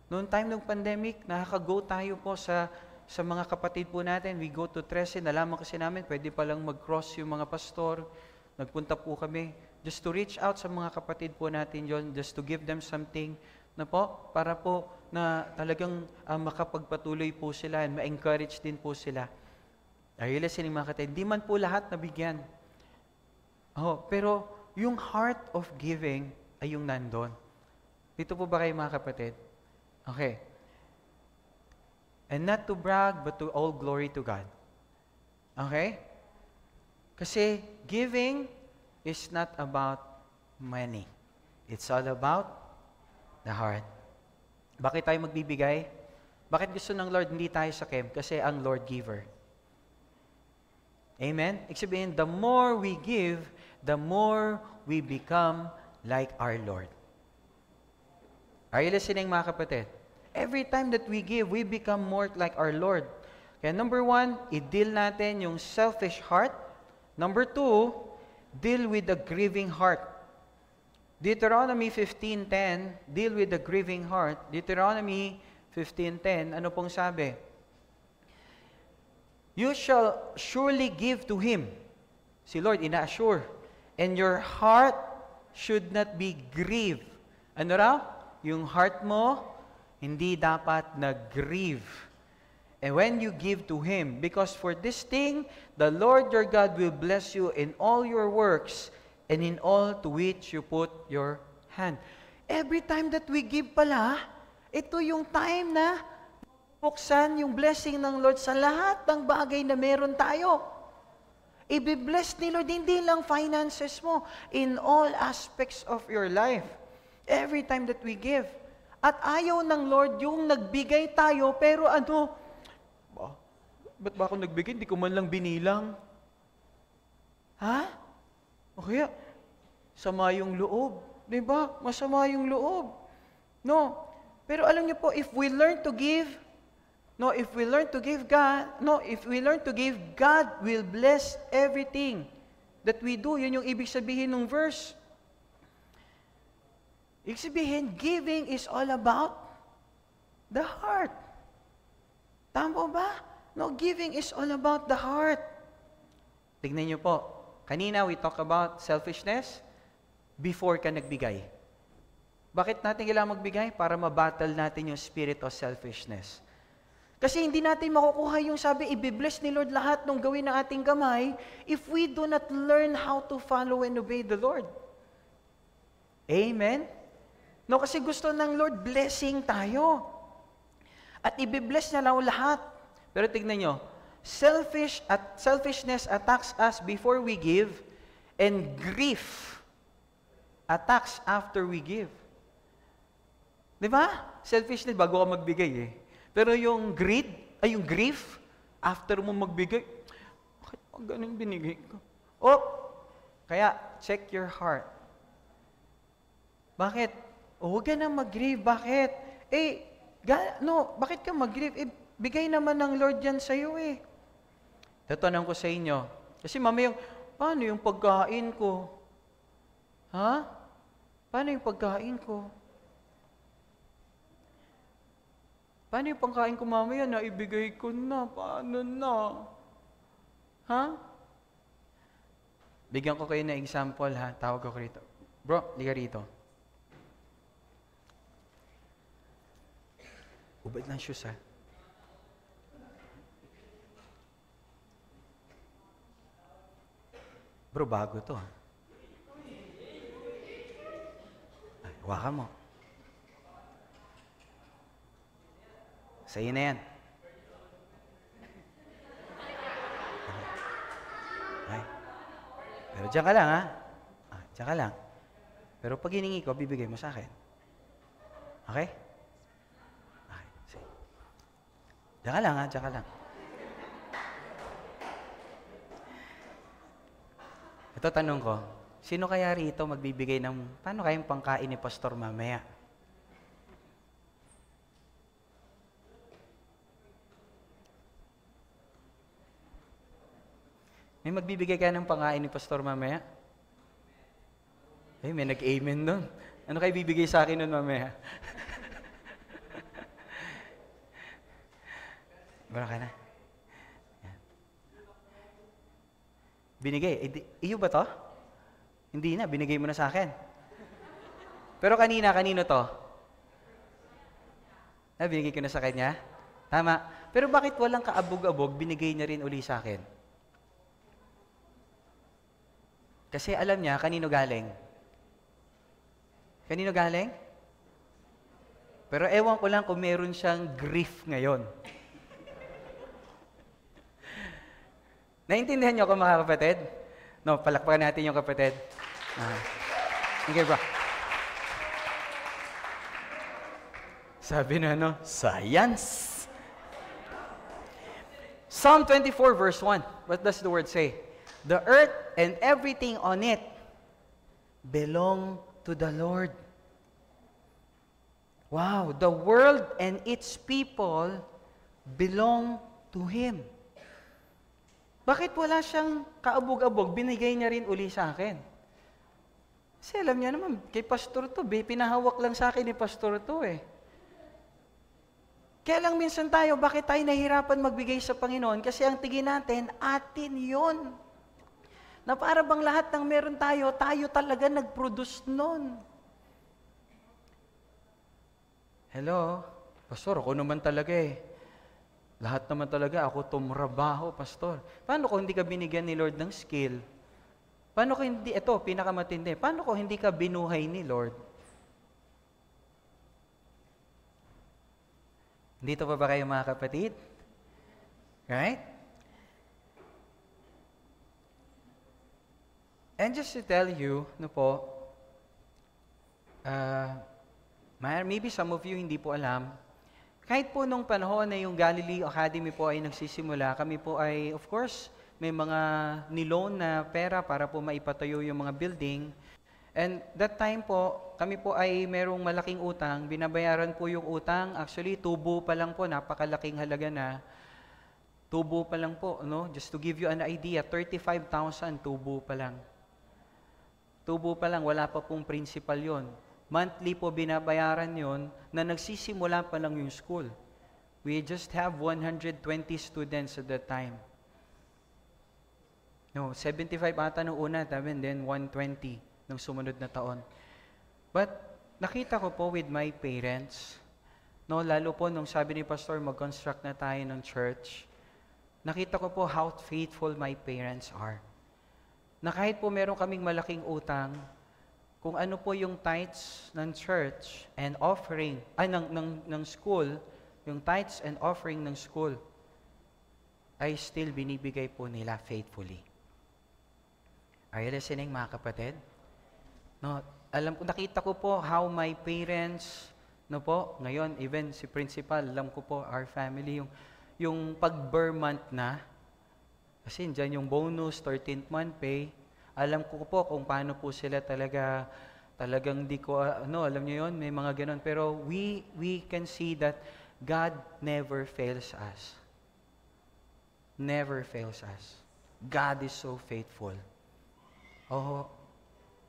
nung time ng pandemic, nakaka-go tayo po sa mga kapatid po natin. We go to Trece, nalaman kasi namin, pwede palang mag-cross yung mga pastor. Nagpunta po kami, just to reach out sa mga kapatid po natin yon, just to give them something, na po, para po na talagang makapagpatuloy po sila and ma-encourage din po sila. Are you listening, mga kapatid? Hindi man po lahat nabigyan. Pero yung heart of giving ay yung nandun. Dito po ba kayo, mga kapatid? Okay. And not to brag, but to all glory to God. Okay? Kasi giving is not about money. It's all about the heart. Bakit tayo magbibigay? Bakit gusto ng Lord hindi tayo sakim? Kasi ang Lord giver. Amen? Ibig sabihin, the more we give, the more we become like our Lord. Are you listening, mga kapatid? Every time that we give, we become more like our Lord. Kaya number 1, i-deal natin yung selfish heart. Number 2, deal with the grieving heart. Deuteronomy 15:10, deal with the grieving heart. Deuteronomy 15:10, ano pong sabi? You shall surely give to Him. Si Lord, ina-assure. And your heart should not be grieved. Ano raw? Yung heart mo, hindi dapat nag-grieve. And when you give to Him, because for this thing, the Lord your God will bless you in all your works, and in all to which you put your hand. Every time that we give pala, ito yung time na buksan yung blessing ng Lord sa lahat ng bagay na meron tayo. I-bless ni Lord, hindi lang finances mo, in all aspects of your life. Every time that we give, At ayaw ng Lord yung nagbigay tayo, pero ba't ba ako nagbigay? Hindi ko man lang binilang. Ha? O kaya, sama yung loob. Diba? Masama yung loob. No. Pero alam niyo po, if we learn to give, God will bless everything that we do. Yun yung ibig sabihin ng verse. Ibig sabihin, giving is all about the heart. Tama ba? No, giving is all about the heart. Tignan niyo po. Kanina we talk about selfishness before ka nagbigay. Bakit natin kailangan magbigay? Para mabattle natin yung spirit of selfishness. Kasi hindi natin makukuha yung sabi, i-bless ni Lord lahat ng gawin ng ating kamay if we do not learn how to follow and obey the Lord. Amen? No, kasi gusto ng Lord blessing tayo. At i-bless niya lang lahat. Pero tignan nyo, selfishness attacks us before we give, and grief attacks after we give. Di ba? Selfishness, bago ka magbigay eh. Pero yung yung grief, after mo magbigay, bakit ganun binigay ko? Kaya, check your heart. Bakit? Huwag ka na mag-grieve. Bakit? Bakit ka mag-grieve? Bigay naman ng Lord yan sa'yo eh. Tatanong ko sa inyo, kasi mamaya, paano yung pagkain ko? Ha? Paano yung pagkain ko? Paano yung pagkain ko mamaya na ibigay ko na? Paano na? Ha? Bigyan ko kayo ng example ha. Tawag ko rito. Bro, liga rito. Ubad ng shoes ha. Bro, bago to. Ay, hawakan mo. Sa'yo na yan. Okay. Pero diyan ka lang, ha? Diyan ka lang. Pero pag hiningi ko, bibigay mo sa akin. Okay? Okay. Sige. Diyan ka lang, ha? Diyan ka lang. Ito tanong ko, sino kaya rito magbibigay ng, paano kayong pangkain ni Pastor mamaya? May magbibigay ka ng pangkain ni Pastor mamaya? May nag-amen doon. Ano kayo bibigay sa akin nun mamaya? Bara ka na. Binigay. Iyo ba to? Hindi na, binigay mo na sa akin. Pero kanino to? Binigay ko na sa kanya? Tama. Pero bakit walang kaabog-abog, binigay niya rin uli sa akin? Kasi alam niya, kanino galing? Kanino galing? Pero ewan ko lang kung meron siyang grief ngayon. Naintindihan niyo ako mga kapatid? No, palakpakan natin yung kapatid. Okay, bro. Sabi na science. Psalm 24 verse 1. What does the word say? The earth and everything on it belong to the Lord. Wow, the world and its people belong to Him. Bakit wala siyang kaabog-abog, binigay niya rin uli sa akin? Kasi alam niya naman, kay pastor to, pinahawak lang sa akin ni pastor to eh. Kaya lang minsan tayo, bakit tayo nahihirapan magbigay sa Panginoon? Kasi ang tingin natin, atin yun. Na para bang lahat ng meron tayo, tayo talaga nag-produce nun. Hello? Pastor, ako naman talaga eh. Lahat naman talaga, ako tumrabaho, pastor. Paano kung hindi ka binigyan ni Lord ng skill? Paano kung hindi, ito, pinakamatindi, paano kung hindi ka binuhay ni Lord? Dito pa ba kayo mga kapatid? Right? And just to tell you, Maybe some of you hindi po alam, kahit po nung panahon na yung Galilee Academy po ay nagsisimula, kami po ay, of course, may mga niloan na pera para po maipatayo yung mga building. And that time po, kami po ay merong malaking utang, binabayaran po yung utang, actually tubo pa lang po, napakalaking halaga na. Tubo pa lang po, no? Just to give you an idea, 35,000 tubo pa lang. Tubo pa lang, wala pa pong principal yon. Monthly po binabayaran yon na nagsisimula pa lang yung school. We just have 120 students at that time. No, 75 ata nung una, then 120 nung sumunod na taon. But nakita ko po with my parents, no, lalo po nung sabi ni Pastor, mag-construct na tayo ng church, nakita ko po how faithful my parents are. Na kahit po meron kaming malaking utang, kung ano po yung tithes ng church and offering, ng school, yung tithes and offering ng school, ay still binibigay po nila faithfully. Are you listening, mga kapatid? No, nakita ko po how my parents, no po, ngayon, even si principal, alam ko po, our family, yung pag-ber month na, kasi dyan yung bonus, 13th month pay, alam ko po kung paano po sila talagang di ko, alam niyo yun, may mga ganon. Pero we can see that God never fails us. Never fails us. God is so faithful. Oh,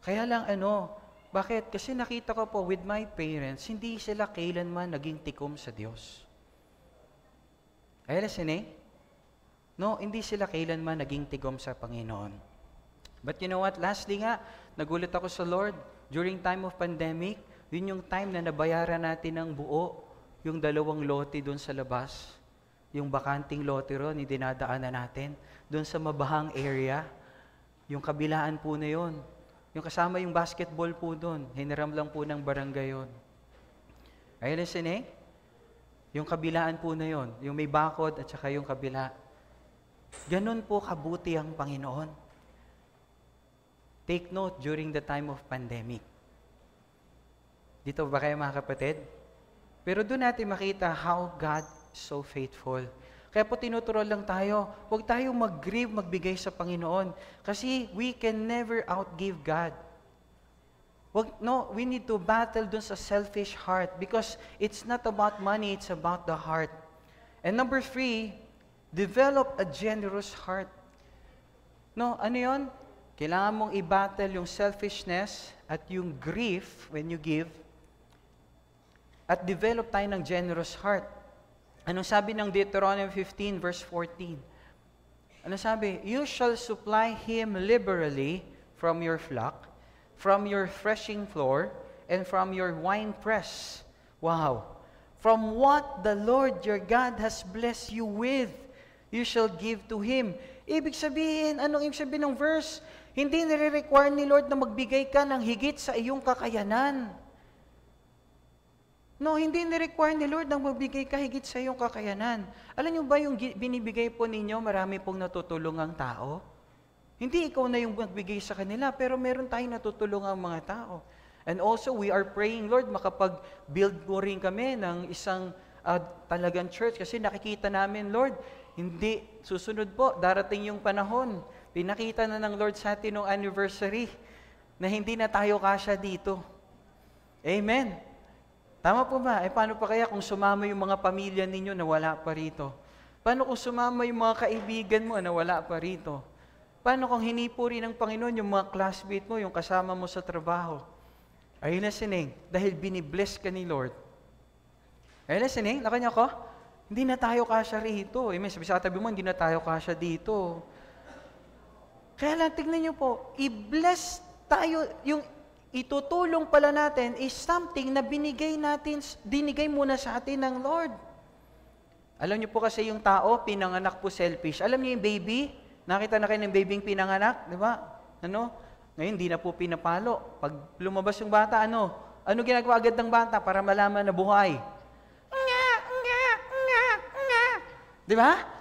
kaya lang bakit? Kasi nakita ko po with my parents, hindi sila kailanman naging tikom sa Diyos. Are you listening? No, hindi sila kailanman naging tikom sa Panginoon. But you know what? Lastly nga, nagulat ako sa Lord. During time of pandemic, yun yung time na nabayaran natin ng buo, yung 2 lote doon sa labas. Yung bakanting lote ron, dinadaanan natin. Doon sa mabahang area, yung kabilaan po na yun. Yung kasama yung basketball po doon, hiniram lang po ng barangay yun. Are you listening? Yung kabilaan po na yun, yung may bakod at saka yung kabila. Ganun po kabuti ang Panginoon. Take note during the time of pandemic. Dito ba kayo, mga kapatid? Pero doon natin makita how God is so faithful. Kaya po tinuturo lang tayo, huwag tayong mag-grieve, magbigay sa Panginoon. Kasi we can never outgive God. We need to battle dun sa selfish heart because it's not about money, it's about the heart. And number 3, develop a generous heart. No, ano yun? Kailangan mong i-battle yung selfishness at yung grief when you give at develop tayo ng generous heart. Anong sabi ng Deuteronomy 15 verse 14? Anong sabi? You shall supply him liberally from your flock, from your threshing floor, and from your winepress. Wow! From what the Lord your God has blessed you with, you shall give to him. Ibig sabihin, anong ibig sabihin ng verse? Hindi nire-require ni Lord na magbigay ka ng higit sa iyong kakayanan. No, hindi nire-require ni Lord na magbigay ka higit sa iyong kakayanan. Alam niyo ba yung binibigay po ninyo, marami pong natutulungang tao? Hindi ikaw na yung magbigay sa kanila, pero meron tayong natutulungang mga tao. And also, we are praying, Lord, makapag-build mo rin kami ng isang talagang church. Kasi nakikita namin, Lord, hindi, susunod po, darating yung panahon. Pinakita na ng Lord sa atin noong anniversary na hindi na tayo kasya dito. Amen. Tama po ba? Paano pa kaya kung sumama yung mga pamilya ninyo na wala pa rito? Paano kung sumama yung mga kaibigan mo na wala pa rito? Paano kung hinipo rin ng Panginoon yung mga classmate mo, yung kasama mo sa trabaho? Are you listening? Dahil binibless ka ni Lord. Are you listening? Nakanya ko? Hindi na tayo kasya rito. Amen. Sabi sa katabi mo, hindi na tayo kasya dito. Kaya lang, tignan niyo po, i-bless tayo, yung itutulong pala natin is something na dinigay muna sa atin ng Lord. Alam niyo po kasi yung tao, pinanganak po selfish. Alam niyo yung baby? Nakita na kayo ng babying pinanganak, di ba? Ngayon, di na po pinapalo. Pag lumabas yung bata, ano ginagawa agad ng bata para malaman na buhay? Di ba?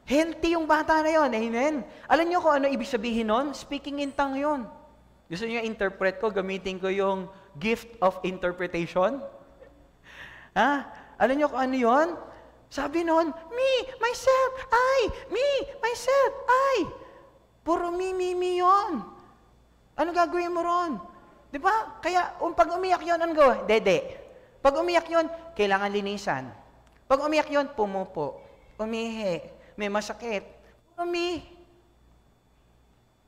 Healthy yung bata na yon, amen? Alam niyo kung ano ibig sabihin nun? Speaking in tongue yon. Gusto niyo interpret ko, gamitin ko yung gift of interpretation? Ha? Alam niyo kung ano yun? Sabi noon, me, myself, I, me, myself, I. Puro me yun. Ano gagawin mo ron? Di ba? Kaya, pag umiyak yun, ano gawin? Dede. Pag umiyak yun, kailangan linisan. Pag umiyak yun, pumupo. Umihi. May masakit. Umi.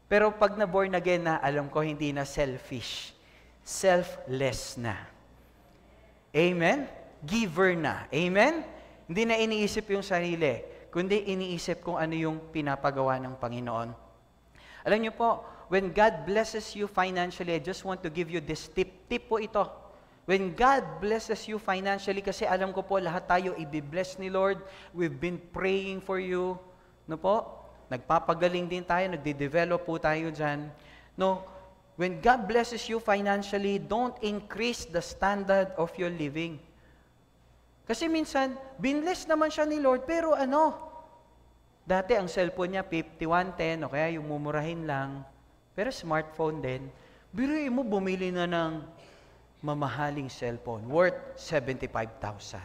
Pero pag na-born again na, alam ko, hindi na selfish. Selfless na. Amen? Giver na. Amen? Hindi na iniisip yung sarili, kundi iniisip kung ano yung pinapagawa ng Panginoon. Alam niyo po, when God blesses you financially, I just want to give you this tip. Tip po ito. When God blesses you financially, kasi alam ko po lahat tayo i-bless ni Lord. We've been praying for you. No po? Nagpapagaling din tayo, nagde-develop po tayo dyan. No? When God blesses you financially, don't increase the standard of your living. Kasi minsan, binless naman siya ni Lord, pero dati ang cellphone niya 5110, o kaya yung mumurahin lang, pero smartphone din. Biruin mo, bumili na ng mamahaling cellphone, worth 75,000.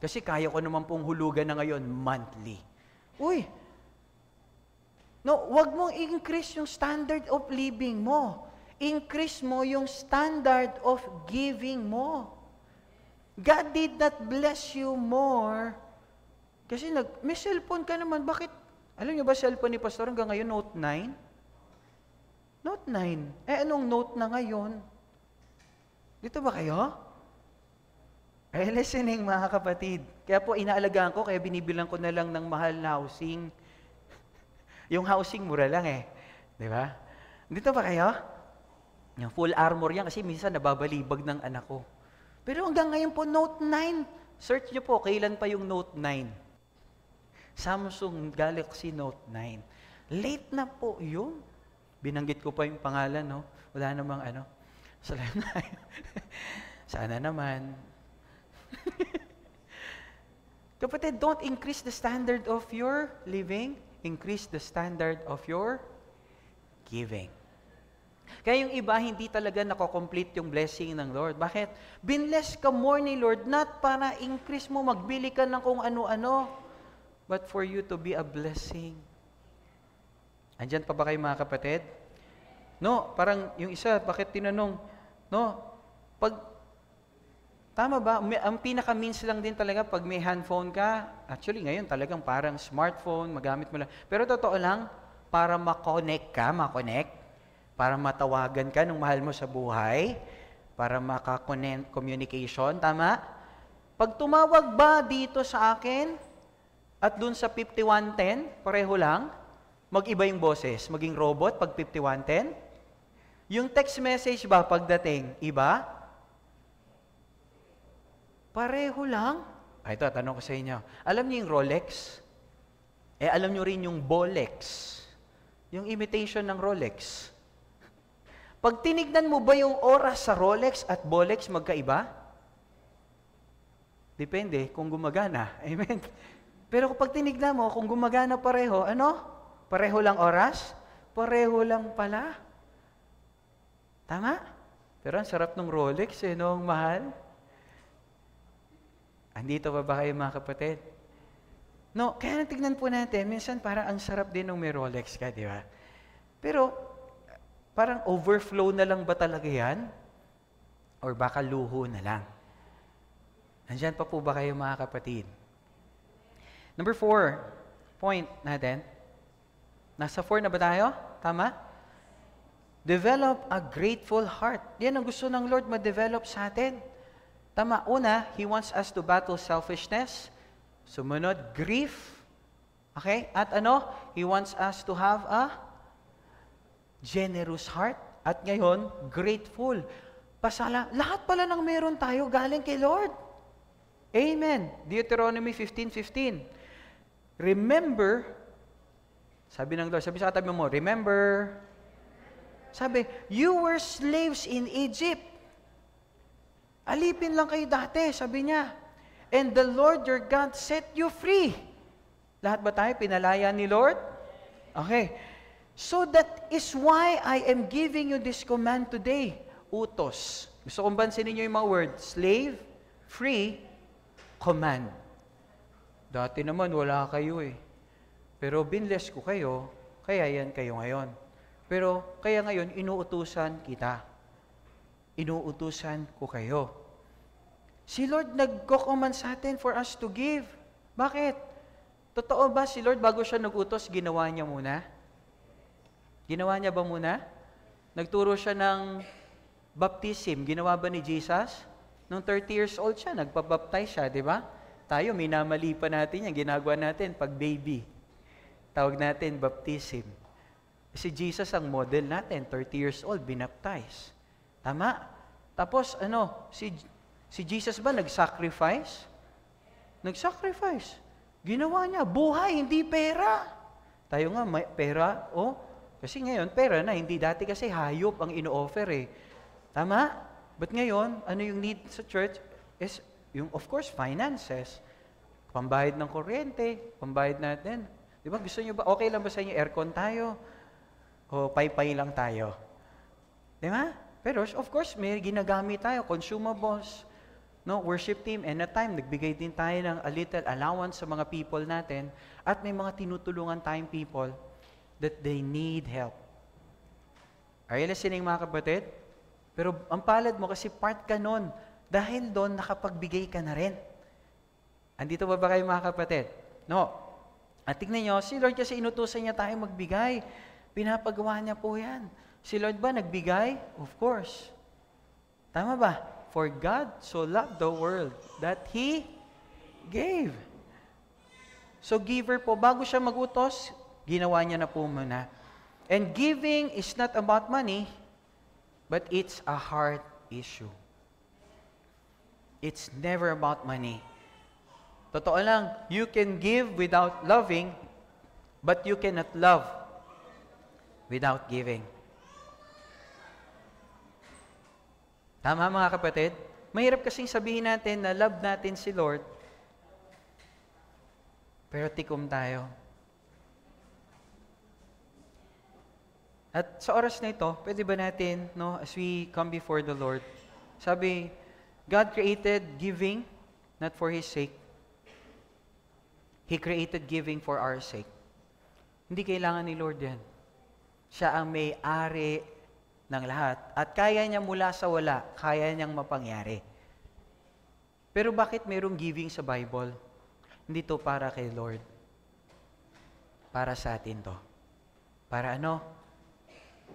Kasi kaya ko naman pong hulugan na ngayon, monthly. Uy! No, wag mong increase yung standard of living mo. Increase mo yung standard of giving mo. God did not bless you more. Kasi may cellphone ka naman. Bakit? Alam niyo ba cellphone ni Pastor hanggang ngayon, Note 9? Note 9. Anong Note na ngayon? Dito ba kayo? Listening mga kapatid. Kaya po inaalagaan ko, kaya binibilang ko na lang ng mahal na housing. Yung housing, mura lang Di ba? Dito ba kayo? Yung full armor yan kasi minsan nababalibag ng anak ko. Pero hanggang ngayon po, Note 9. Search nyo po, kailan pa yung Note 9? Samsung Galaxy Note 9. Late na po yun. Binanggit ko pa yung pangalan, no? Wala namang Sana naman. Kapatid, don't increase the standard of your living. Increase the standard of your giving. Kaya yung iba, hindi talaga nakokomplete yung blessing ng Lord. Bakit? Binless ka more ni Lord, not para increase mo, magbili ka ng kung ano-ano, but for you to be a blessing. Andyan pa ba kayo mga kapatid? No, parang yung isa, bakit tinanong? No, tama ba? Ang pinaka-means lang din talaga pag may handphone ka, actually ngayon talagang parang smartphone, magamit mo lang. Pero totoo lang, para makonect, para matawagan ka ng mahal mo sa buhay, para maka-communication, tama? Pag tumawag ba dito sa akin at dun sa 5110, pareho lang, mag-iba yung boses, maging robot pag 5110? Yung text message ba pagdating, iba? Pareho lang? Ito, tanong ko sa inyo. Alam niyo yung Rolex? Alam niyo rin yung Bolex. Yung imitation ng Rolex. Pag tinignan mo ba yung oras sa Rolex at Bolex magkaiba? Depende kung gumagana. Amen? Pero kapag tinignan mo, kung gumagana pareho, Pareho lang oras? Pareho lang pala. Tama? Pero ang sarap ng Rolex, ang mahal. Andito ba kayo mga kapatid? No, kaya tignan po natin, minsan parang ang sarap din nung may Rolex ka, di ba? Pero, parang overflow na lang ba talaga yan? Or baka luho na lang? Nandyan pa po ba kayo mga kapatid? Number 4, point natin. Nasa 4 na ba tayo? Tama? Develop a grateful heart. Yan ang gusto ng Lord ma-develop sa atin. Tama, una, He wants us to battle selfishness. Sumunod, grief. Okay? At He wants us to have a generous heart. At ngayon, grateful. Lahat pala ng meron tayo galing kay Lord. Amen. Deuteronomy 15:15. Remember, sabi ng Lord, sabi sa katabi mo, remember, sabi, you were slaves in Egypt. Alipin lang kayo dati, sabi niya. And the Lord your God set you free. Lahat ba tayo pinalaya ni Lord? Okay. So that is why I am giving you this command today. Utos. Gusto kong bansin ninyo yung mga words, slave, free, command. Dati naman wala kayo eh. Pero binless ko kayo, kaya yan kayo ngayon. Pero kaya ngayon, inuutusan kita. Inuutusan ko kayo. Si Lord nagko-command sa atin for us to give. Bakit? Totoo ba si Lord bago siya nag-utos, ginawa niya muna? Ginawa niya ba muna? Nagturo siya ng baptism. Ginawa ba ni Jesus? Nung 30 years old siya, nagpabaptize siya, di ba? Tayo, minamali pa natin yan. Ginagawa natin pag baby. Tawag natin baptism. Si Jesus ang model natin, 30 years old, binaptize. Tama? Tapos, si Jesus ba nag-sacrifice? Nag-sacrifice. Ginawa niya, buhay, hindi pera. Tayo nga, may pera, kasi ngayon, pera na, hindi dati kasi hayop ang ino-offer eh. Tama? But ngayon, ano yung need sa church? Is yung, of course, finances. Pambayad ng kuryente, pambayad natin. Di ba, gusto nyo ba, okay lang ba sa inyo, aircon tayo? O pay-pay lang tayo? Di ba? Pero, of course, may ginagamit tayo, consumables, no, worship team, and at time, nagbigay din tayo ng a little allowance sa mga people natin, at may mga tinutulungan tayong people that they need help. Are you listening, mga kapatid? Pero ang palad mo kasi part ka nun, dahil doon nakapagbigay ka na rin. Andito ba kayo, mga kapatid? No. At tignan nyo, si Lord kasi inutusan niya tayo magbigay. Pinapagawa niya po yan. Si Lord ba nagbigay? Of course. Tama ba? For God so loved the world that He gave. So giver po, bago siya magutos, ginawa niya na po muna. And giving is not about money, but it's a heart issue. It's never about money. Totoo lang, you can give without loving, but you cannot love without giving. Tama, mga kapatid? Mahirap kasing sabihin natin na love natin si Lord, pero tikom tayo. At sa oras na ito, pwede ba natin, as we come before the Lord, sabi, God created giving not for His sake. He created giving for our sake. Hindi kailangan ni Lord yan. Siya ang may-ari ng lahat. At kaya niya mula sa wala, kaya niyang mapangyari. Pero bakit mayroong giving sa Bible? Hindi to para kay Lord. Para sa atin to. Para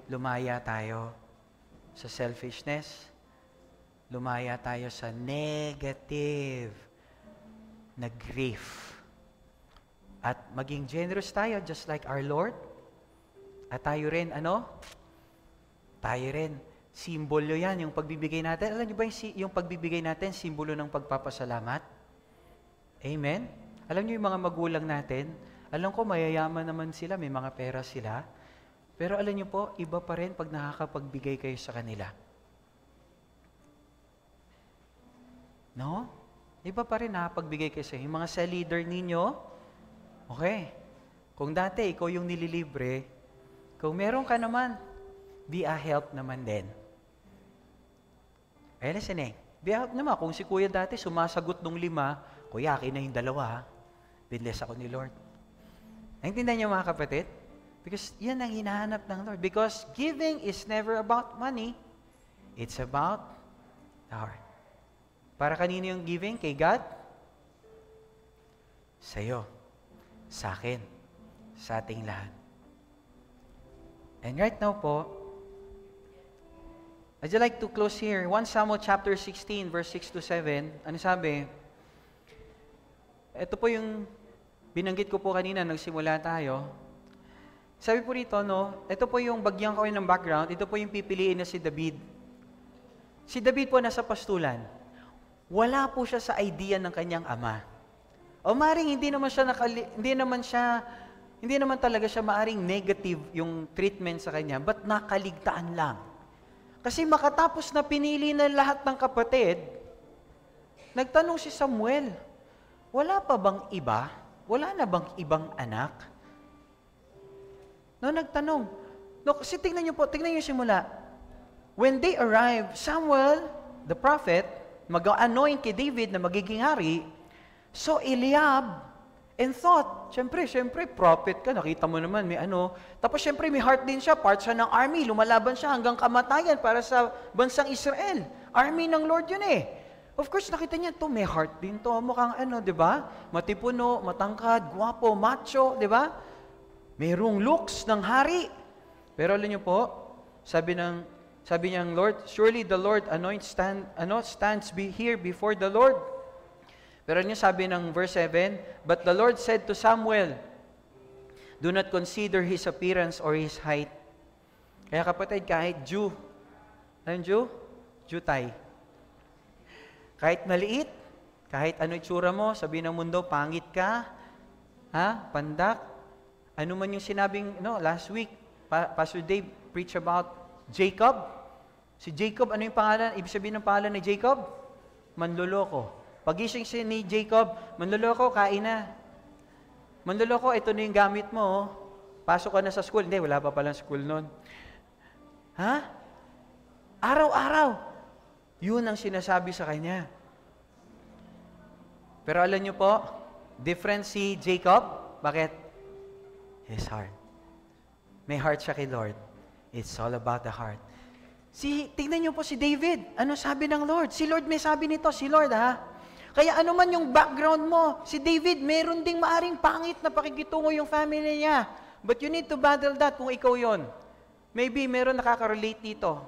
lumaya tayo sa selfishness. Lumaya tayo sa negative na grief. At maging generous tayo just like our Lord. At tayo rin, Tayo rin. Simbolo yan, yung pagbibigay natin. Alam niyo ba yung pagbibigay natin, simbolo ng pagpapasalamat? Amen? Alam niyo yung mga magulang natin, alam ko mayayaman naman sila, may mga pera sila. Pero alam niyo po, iba pa rin pag nakakapagbigay kayo sa kanila. No? Iba pa rin nakapagbigay kayo sa yung mga cell leader ninyo. Okay. Kung dati ikaw yung nililibre, kung meron ka naman, be a help naman din. Ay, listening. Be a help naman. Kung si Kuya dati sumasagot nung 5, Kuya, akin na yung 2, binless ako ni Lord. Naintindihan niyo, mga kapatid? Because yan ang hinahanap ng Lord. Because giving is never about money. It's about the heart. Para kanino yung giving? Kay God? Sa'yo. Sa akin. Sa ating lahat. And right now po, I'd like to close here. 1 Samuel chapter 16, verse 6-7. Ano sabi? Ito po yung binanggit ko po kanina, nagsimula tayo. Sabi po rito, ito po yung bagyan ko ng background, ito po yung pipiliin na si David. Si David po nasa pastulan. Wala po siya sa idea ng kanyang ama. O maring hindi naman talaga siya maaring negative yung treatment sa kanya, but nakaligtaan lang. Kasi makatapos na pinili na lahat ng kapatid, nagtanong si Samuel, wala pa bang iba? Wala na bang ibang anak? Nagtanong. Kasi tingnan niyo simula. When they arrived, Samuel, the prophet, mag-anoint kay David na magiging hari, So Eliab and thought, syempre, prophet ka, nakita mo naman, may ano. Tapos syempre, may heart din siya, part siya ng army, lumalaban siya hanggang kamatayan para sa bansang Israel. Army ng Lord yun eh. Of course, nakita niya, to may heart din to. Mukhang ano, di ba? Matipuno, matangkad, guwapo, macho, di ba? Mayroong looks ng hari. Pero alam niyo po, sabi niyang Lord, surely the Lord stands here before the Lord. Pero niya sabi ng verse 7, but the Lord said to Samuel, do not consider his appearance or his height. Kaya kapatid, kahit Jew, anong Jew? Jutay. Kahit maliit, kahit ano itsura mo, sabi ng mundo, pangit ka, pandak, ano man yung sinabing, last week, Pastor Dave preached about Jacob. Si Jacob, ano yung pangalan? Ibig sabihin ng pangalan ni Jacob? Manloloko. Pagising siya ni Jacob, manloloko, kain na. Manloloko, ito na yung gamit mo. Oh. Pasok ka na sa school. Hindi, wala pa palang school noon. Araw-araw. Yun ang sinasabi sa kanya. Pero alam niyo po, different si Jacob. Bakit? His heart. May heart siya kay Lord. It's all about the heart. Tingnan niyo po si David. Ano sabi ng Lord? Si Lord may sabi nito. Si Lord, Kaya ano man yung background mo, si David, meron ding maaring pangit na pakikitungo yung family niya. But you need to battle that kung ikaw yon. Maybe meron nakaka-relate dito.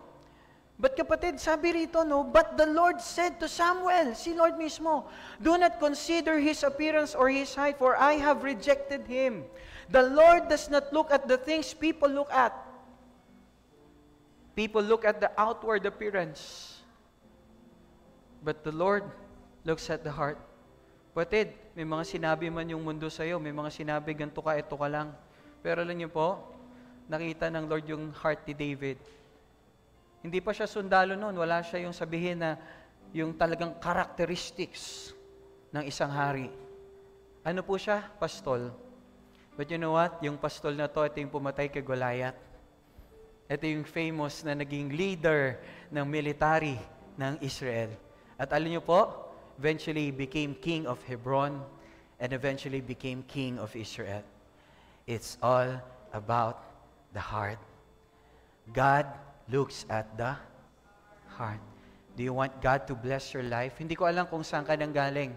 But kapatid, sabi rito, but the Lord said to Samuel, si Lord mismo, do not consider his appearance or his height, for I have rejected him. The Lord does not look at the things people look at. People look at the outward appearance. But the Lord looks at the heart. Kapatid, may mga sinabi man yung mundo sa'yo, may mga sinabi, ganito ka, ito ka lang. Pero alam niyo po, nakita ng Lord yung heart ni David. Hindi pa siya sundalo noon, wala siya yung sabihin na yung talagang characteristics ng isang hari. Ano po siya? Pastol. But you know what? Yung pastol na to, ito yung pumatay kay Goliath. Ito yung famous na naging leader ng military ng Israel. At alam niyo po, eventually became king of Hebron and eventually became king of Israel. It's all about the heart. God looks at the heart. Do you want God to bless your life? Hindi ko alam kung saan ka nanggaling.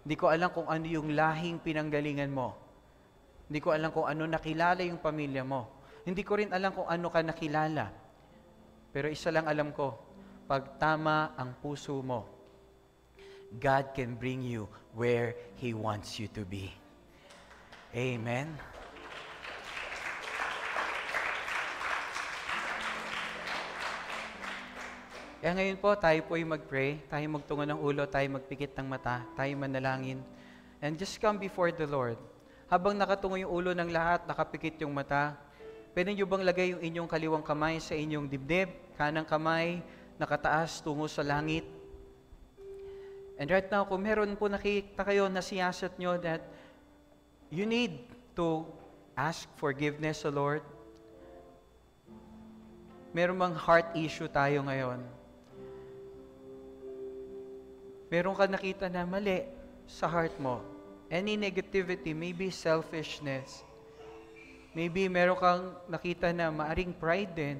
Hindi ko alam kung ano yung lahing pinanggalingan mo. Hindi ko alam kung ano nakilala yung pamilya mo. Hindi ko rin alam kung ano ka nakilala. Pero isa lang alam ko, pag tama ang puso mo, God can bring you where He wants you to be. Amen. Kaya ngayon po, tayo po ay mag-pray, tayo magtungo ng ulo, tayo magpikit ng mata, tayo manalangin. And just come before the Lord. Habang nakatungo yung ulo ng lahat, nakapikit yung mata, pwede nyo bang lagay yung inyong kaliwang kamay sa inyong dibdib, kanang kamay, nakataas tungo sa langit. And right now, kung meron po nakikita kayo na siyasat nyo that you need to ask forgiveness sa Lord, meron bang heart issue tayo ngayon? Meron ka nakita na mali sa heart mo. Any negativity, maybe selfishness. Maybe meron kang nakita na maaring pride din.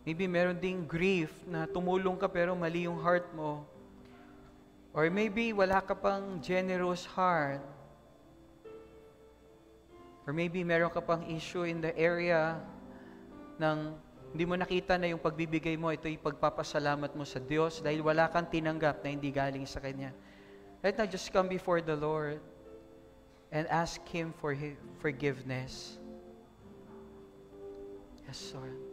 Maybe meron ding grief na tumulong ka pero mali yung heart mo. Or maybe wala ka pang generous heart. Or maybe meron ka pang issue in the area ng hindi mo nakita na yung pagbibigay mo, ito yung pagpapasalamat mo sa Diyos dahil wala kang tinanggap na hindi galing sa Kanya. Right now, just come before the Lord and ask Him for forgiveness. Yes, Lord.